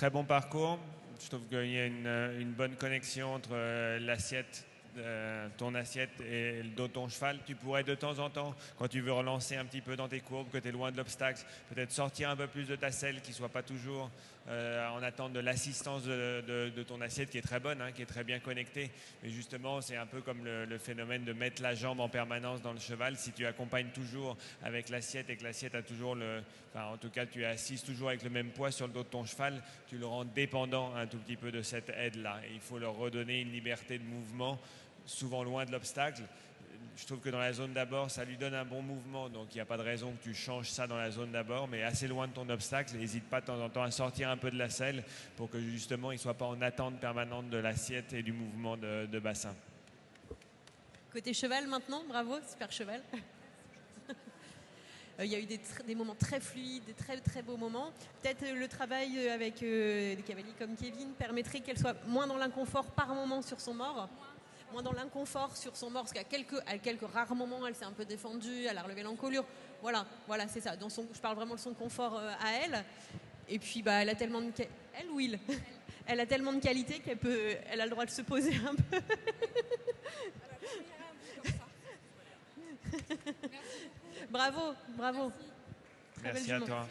très bon parcours. Je trouve qu'il y a une bonne connexion entre l'assiette, ton assiette et le dos de ton cheval. Tu pourrais de temps en temps, quand tu veux relancer un petit peu dans tes courbes, que tu es loin de l'obstacle, peut-être sortir un peu plus de ta selle, qui ne soit pas toujours en attente de l'assistance de ton assiette, qui est très bonne, hein, qui est très bien connectée. Mais justement, c'est un peu comme le phénomène de mettre la jambe en permanence dans le cheval. Si tu accompagnes toujours avec l'assiette et que l'assiette a toujours en tout cas, tu es assise toujours avec le même poids sur le dos de ton cheval, tu le rends dépendant un tout petit peu de cette aide-là. Et il faut leur redonner une liberté de mouvement, souvent loin de l'obstacle. Je trouve que dans la zone d'abord, ça lui donne un bon mouvement, donc il n'y a pas de raison que tu changes ça dans la zone d'abord, mais assez loin de ton obstacle. N'hésite pas de temps en temps à sortir un peu de la selle pour que justement il ne soit pas en attente permanente de l'assiette et du mouvement de bassin. Côté cheval maintenant, bravo, super cheval. Il y a eu des moments très fluides, des très très beaux moments. Peut-être le travail avec des cavaliers comme Kevin permettrait qu'elle soit moins dans l'inconfort par moment sur son mort. Moins dans l'inconfort sur son mort, parce qu'à quelques rares moments, elle s'est un peu défendue, elle a relevé l'encolure. Voilà, c'est ça. Je parle vraiment de son confort à elle. Et puis, elle a tellement de... Elle ou il Elle a tellement de qualité elle a le droit de se poser un peu. Bravo. Merci à toi.